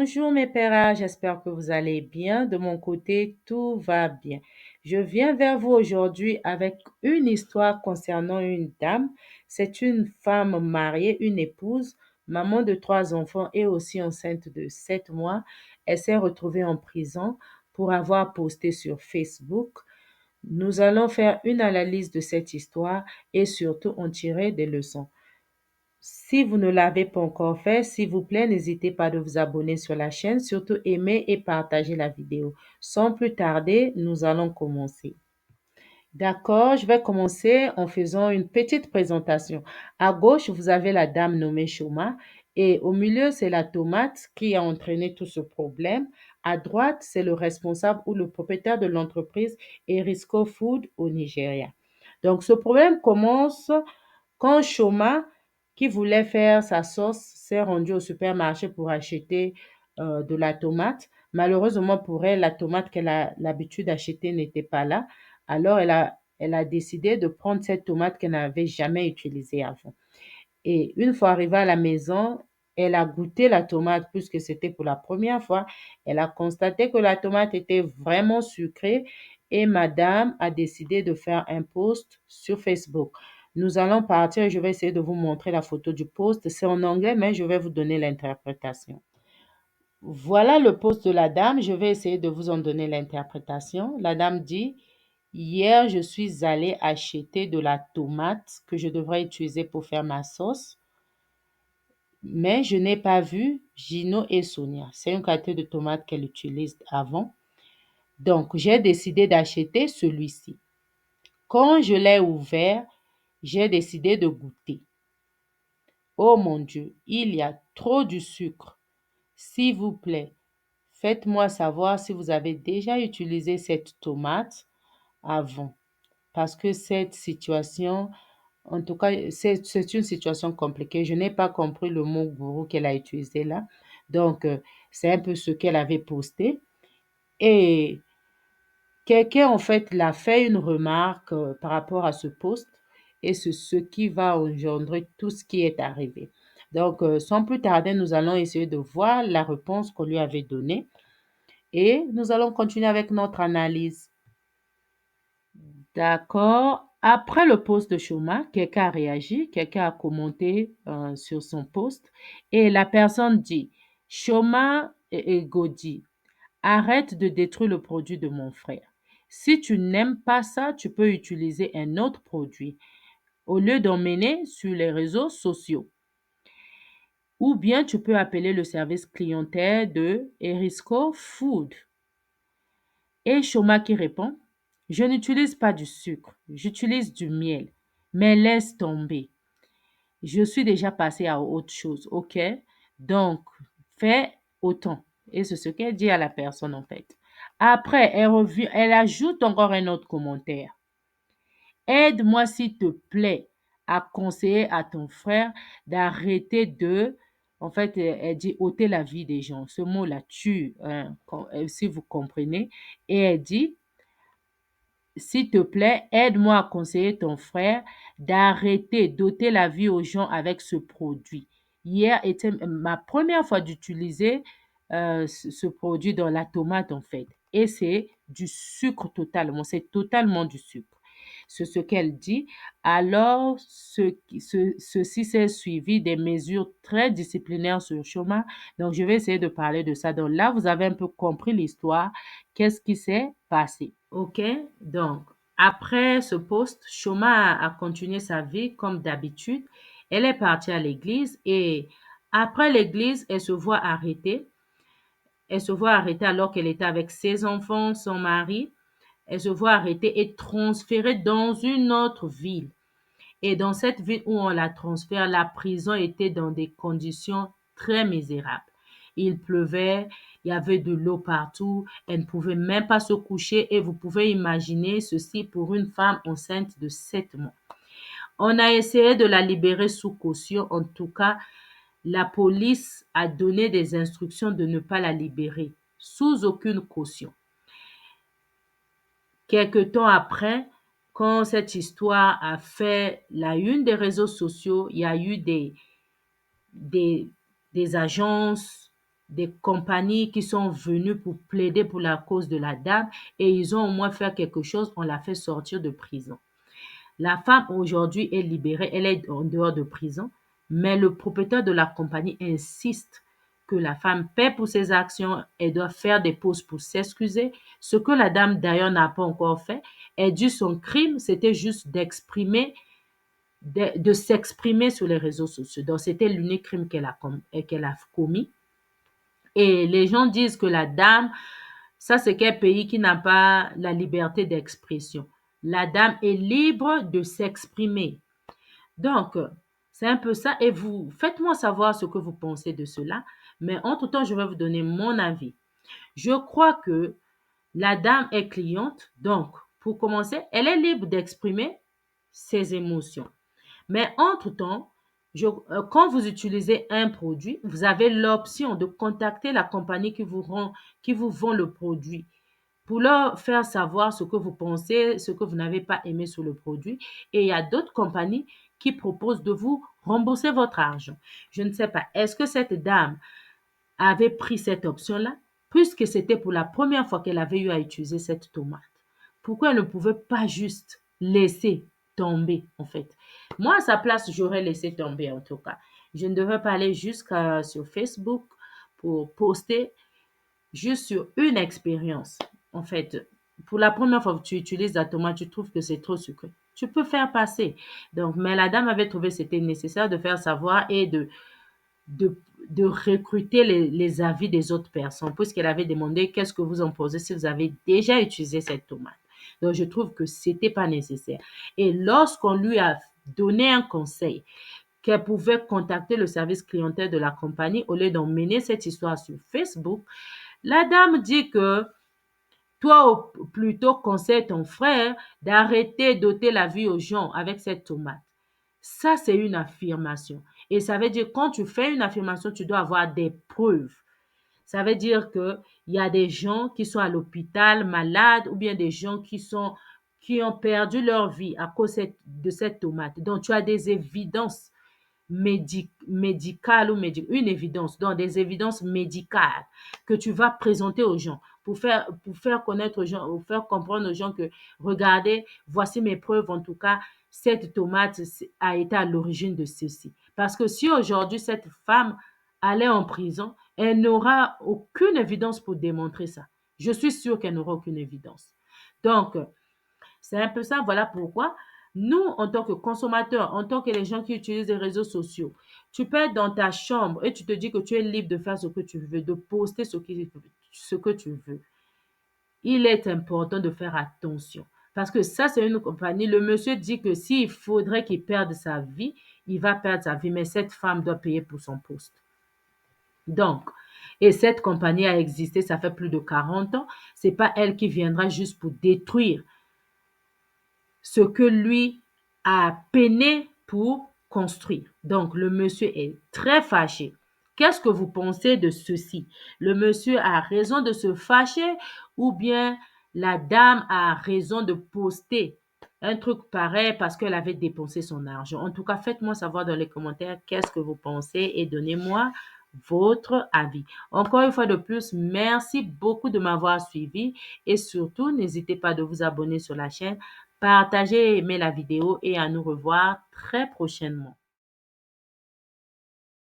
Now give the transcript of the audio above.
Bonjour mes pères, j'espère que vous allez bien. De mon côté, tout va bien. Je viens vers vous aujourd'hui avec une histoire concernant une dame. C'est une femme mariée, une épouse, maman de 3 enfants et aussi enceinte de 7 mois. Elle s'est retrouvée en prison pour avoir posté sur Facebook. Nous allons faire une analyse de cette histoire et surtout en tirer des leçons. Si vous ne l'avez pas encore fait, s'il vous plaît, n'hésitez pas de vous abonner sur la chaîne, surtout aimer et partager la vidéo. Sans plus tarder, nous allons commencer. D'accord, je vais commencer en faisant une petite présentation. À gauche, vous avez la dame nommée Shoma et au milieu, c'est la tomate qui a entraîné tout ce problème. À droite, c'est le responsable ou le propriétaire de l'entreprise Erisco Food au Nigeria. Donc, ce problème commence quand Shoma, qui voulait faire sa sauce, s'est rendue au supermarché pour acheter de la tomate. Malheureusement pour elle, la tomate qu'elle a l'habitude d'acheter n'était pas là. Alors, elle a décidé de prendre cette tomate qu'elle n'avait jamais utilisée avant. Et une fois arrivée à la maison, elle a goûté la tomate puisque c'était pour la première fois. Elle a constaté que la tomate était vraiment sucrée et madame a décidé de faire un post sur Facebook. Nous allons partir et je vais essayer de vous montrer la photo du post. C'est en anglais, mais je vais vous donner l'interprétation. Voilà le post de la dame. Je vais essayer de vous en donner l'interprétation. La dame dit, hier, je suis allée acheter de la tomate que je devrais utiliser pour faire ma sauce, mais je n'ai pas vu Gino et Sonia. C'est une qualité de tomate qu'elle utilise avant. Donc, j'ai décidé d'acheter celui-ci. Quand je l'ai ouvert, j'ai décidé de goûter. Oh mon Dieu, il y a trop de sucre. S'il vous plaît, faites-moi savoir si vous avez déjà utilisé cette tomate avant. Parce que cette situation, en tout cas, c'est une situation compliquée. Je n'ai pas compris le mot gourou qu'elle a utilisé là. Donc, c'est un peu ce qu'elle avait posté. Et quelqu'un, en fait, l'a fait une remarque par rapport à ce post. Et c'est ce qui va engendrer tout ce qui est arrivé. Donc, sans plus tarder, nous allons essayer de voir la réponse qu'on lui avait donnée. Et nous allons continuer avec notre analyse. D'accord. Après le post de Shoma, quelqu'un a réagi, quelqu'un a commenté sur son post et la personne dit, Shoma et Godi, arrête de détruire le produit de mon frère. Si tu n'aimes pas ça, tu peux utiliser un autre produit au lieu d'emmener sur les réseaux sociaux. Ou bien tu peux appeler le service clientèle de Erisco Food. Et Shoma qui répond, je n'utilise pas du sucre, j'utilise du miel. Mais laisse tomber. Je suis déjà passée à autre chose, ok? Donc, fais autant. Et c'est ce qu'elle dit à la personne en fait. Après, elle ajoute encore un autre commentaire. Aide-moi s'il te plaît à conseiller à ton frère d'arrêter de, en fait, elle dit ôter la vie des gens. Ce mot-là tue, hein, si vous comprenez. Et elle dit, s'il te plaît, aide-moi à conseiller ton frère d'arrêter d'ôter la vie aux gens avec ce produit. Hier était ma première fois d'utiliser ce produit dans la tomate en fait. Et c'est du sucre totalement, c'est totalement du sucre. C'est ce qu'elle dit. Alors, ceci s'est suivi des mesures très disciplinaires sur chemin. Donc, je vais essayer de parler de ça. Donc là, vous avez un peu compris l'histoire. Qu'est-ce qui s'est passé? OK? Donc, après ce poste, Shoma a continué sa vie comme d'habitude. Elle est partie à l'église et après l'église, elle se voit arrêtée. Elle se voit arrêtée alors qu'elle était avec ses enfants, son mari. Elle se voit arrêtée et transférée dans une autre ville. Et dans cette ville où on la transfère, la prison était dans des conditions très misérables. Il pleuvait, il y avait de l'eau partout, elle ne pouvait même pas se coucher et vous pouvez imaginer ceci pour une femme enceinte de 7 mois. On a essayé de la libérer sous caution. En tout cas, la police a donné des instructions de ne pas la libérer sous aucune caution. Quelque temps après, quand cette histoire a fait la une des réseaux sociaux, il y a eu des, des agences des compagnies qui sont venues pour plaider pour la cause de la dame et ils ont au moins fait quelque chose, on l'a fait sortir de prison. La femme aujourd'hui est libérée, elle est en dehors de prison, mais le propriétaire de la compagnie insiste que la femme paie pour ses actions, elle doit faire des pauses pour s'excuser, ce que la dame d'ailleurs n'a pas encore fait. Elle dit son crime, c'était juste de s'exprimer sur les réseaux sociaux. Donc c'était l'unique crime qu'elle a commis. Et les gens disent que la dame, ça c'est quel pays qui n'a pas la liberté d'expression. La dame est libre de s'exprimer. Donc, c'est un peu ça. Et vous, faites-moi savoir ce que vous pensez de cela. Mais entre-temps, je vais vous donner mon avis. Je crois que la dame est cliente. Donc, pour commencer, elle est libre d'exprimer ses émotions. Mais entre-temps, quand vous utilisez un produit, vous avez l'option de contacter la compagnie qui vous vend le produit pour leur faire savoir ce que vous pensez, ce que vous n'avez pas aimé sur le produit. Et il y a d'autres compagnies qui proposent de vous rembourser votre argent. Je ne sais pas, est-ce que cette dame avait pris cette option-là, puisque c'était pour la première fois qu'elle avait eu à utiliser cette tomate? Pourquoi elle ne pouvait pas juste laisser tomber, en fait? Moi, à sa place, j'aurais laissé tomber, en tout cas. Je ne devais pas aller jusqu'à sur Facebook pour poster juste sur une expérience. En fait, pour la première fois que tu utilises la tomate, tu trouves que c'est trop sucré. Tu peux faire passer. Donc, mais la dame avait trouvé que c'était nécessaire de faire savoir et de, de recruter les avis des autres personnes, puisqu'elle avait demandé qu'est-ce que vous en pensez si vous avez déjà utilisé cette tomate. Donc, je trouve que c'était pas nécessaire. Et lorsqu'on lui a donné un conseil, qu'elle pouvait contacter le service clientèle de la compagnie au lieu d'emmener cette histoire sur Facebook, la dame dit que toi, plutôt conseille ton frère d'arrêter d'ôter la vie aux gens avec cette tomate. Ça, c'est une affirmation. Et ça veut dire quand tu fais une affirmation, tu dois avoir des preuves. Ça veut dire que il y a des gens qui sont à l'hôpital malades ou bien des gens qui ont perdu leur vie à cause de cette tomate. Donc, tu as des évidences médicales ou une évidence, donc des évidences médicales que tu vas présenter aux gens pour faire connaître aux gens, pour faire comprendre aux gens que regardez, voici mes preuves, en tout cas, cette tomate a été à l'origine de ceci. Parce que si aujourd'hui cette femme allait en prison, elle n'aura aucune évidence pour démontrer ça. Je suis sûre qu'elle n'aura aucune évidence. Donc, c'est un peu ça, voilà pourquoi nous, en tant que consommateurs, en tant que les gens qui utilisent les réseaux sociaux, tu peux être dans ta chambre et tu te dis que tu es libre de faire ce que tu veux, de poster ce que tu veux. Il est important de faire attention parce que ça, c'est une compagnie. Le monsieur dit que s'il faudrait qu'il perde sa vie, il va perdre sa vie, mais cette femme doit payer pour son poste. Donc, et cette compagnie a existé, ça fait plus de 40 ans. C'est pas elle qui viendra juste pour détruire ce que lui a peiné pour construire. Donc, le monsieur est très fâché. Qu'est-ce que vous pensez de ceci? Le monsieur a raison de se fâcher ou bien la dame a raison de poster un truc pareil parce qu'elle avait dépensé son argent? En tout cas, faites-moi savoir dans les commentaires qu'est-ce que vous pensez et donnez-moi votre avis. Encore une fois de plus, merci beaucoup de m'avoir suivi et surtout, n'hésitez pas de vous abonner sur la chaîne, partagez et aimez la vidéo et à nous revoir très prochainement.